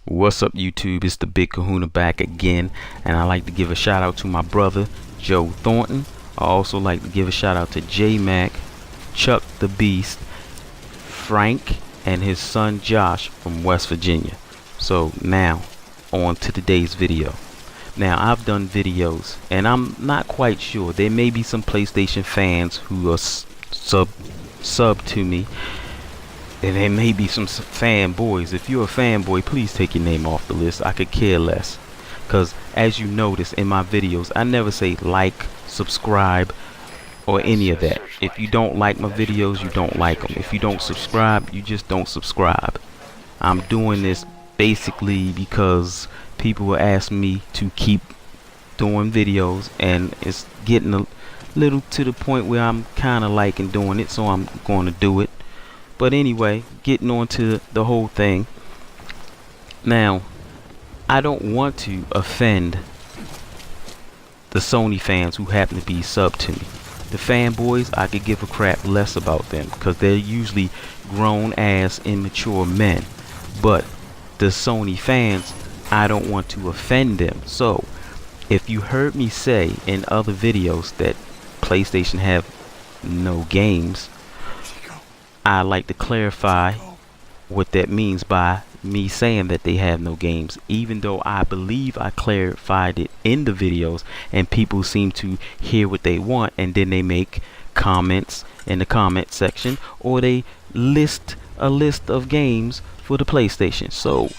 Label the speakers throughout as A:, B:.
A: What's up, YouTube? It's the Big Kahuna back again, and I like to give a shout out to my brother Joe Thornton. I also like to give a shout out to J Mac, Chuck the Beast, Frank, and his son Josh from West Virginia. So now on to today's video. Now, I've done videos and I'm not quite sure, there may be some PlayStation fans who are sub to me, and there may be some fanboys. If you're a fanboy, please take your name off the list. I could care less, because as you notice in my videos, I never say like, subscribe, or any of that. If you don't like my videos, you don't like them. If you don't subscribe, you just don't subscribe. I'm doing this basically because people will ask me to keep doing videos, and it's getting a little to the point where I'm kind of liking doing it, so I'm going to do it. But anyway, getting on to the whole thing. Now, I don't want to offend the Sony fans who happen to be sub to me. The fanboys, I could give a crap less about them, because they're usually grown ass immature men. But the Sony fans, I don't want to offend them. So if you heard me say in other videos that PlayStation have no games, I like to clarify what that means by me saying that they have no games, even though I believe I clarified it in the videos and people seem to hear what they want, and then they make comments in the comment section, or they list a list of games for the PlayStation. So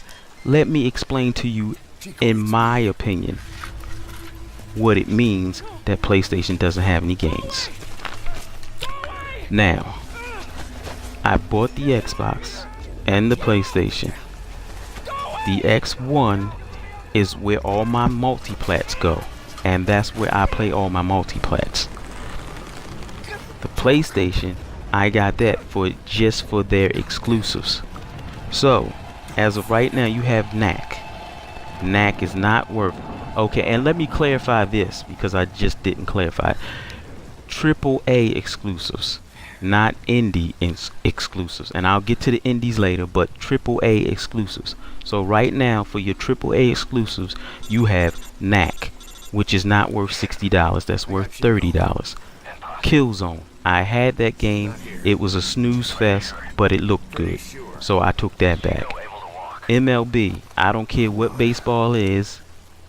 A: let me explain to you, in my opinion, what it means that PlayStation doesn't have any games. Now, I bought the Xbox and the PlayStation. The X1 is where all my multiplats go, and that's where I play all my multiplats. The PlayStation, I got that for just for their exclusives. So as of right now, you have knack. Knack is not worth. Okay, and let me clarify this, because I just didn't clarify it. AAA exclusives, not indie exclusives, and I'll get to the indies later, but AAA exclusives. So right now, for your AAA exclusives, you have knack, which is not worth $60, that's worth $30. Killzone, I had that game, it was a snooze fest, but it looked good, so I took that back. MLB, I don't care what baseball is,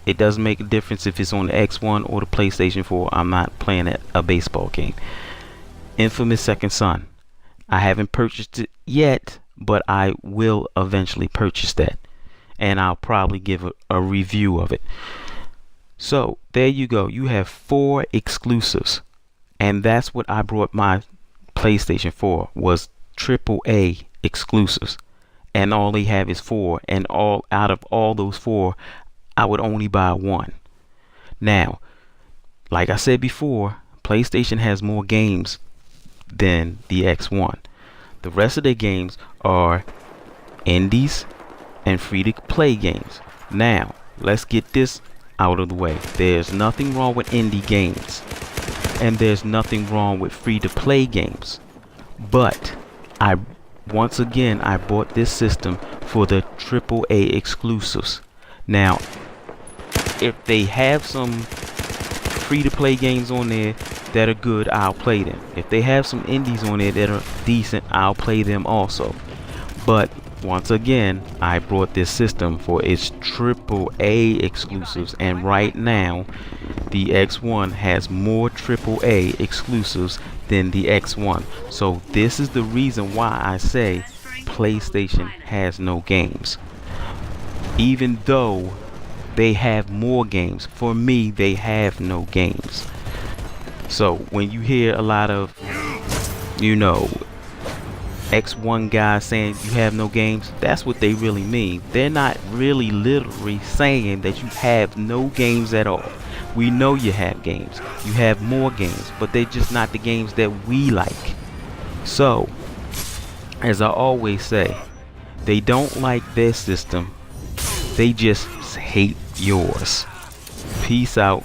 A: it doesn't make a difference if it's on the X1 or the PlayStation 4. I'm not playing a baseball game. Infamous Second Son, I haven't purchased it yet, but I will eventually purchase that, and I'll probably give a review of it. So there you go, you have 4 exclusives, and that's what I brought my PlayStation for, was AAA exclusives, and all they have is 4, and all out of all those 4, I would only buy 1. Now, like I said before, PlayStation has more games than the X1. The rest of their games are indies and free to play games. Now, let's get this out of the way. There's nothing wrong with indie games, and there's nothing wrong with free to play games. But once again, I bought this system for the AAA exclusives. Now, if they have some free to play games on there that are good, I'll play them. If they have some indies on there that are decent, I'll play them also. But once again, I brought this system for its AAA exclusives, and right now the X1 has more AAA exclusives than the X1. So this is the reason why I say PlayStation has no games, even though they have more games. For me, they have no games. So when you hear a lot of, you know, X1 guys saying you have no games, that's what they really mean. They're not really literally saying that you have no games at all. We know you have games, you have more games, but they're just not the games that we like. So as I always say, they don't like their system, they just hate yours. Peace out.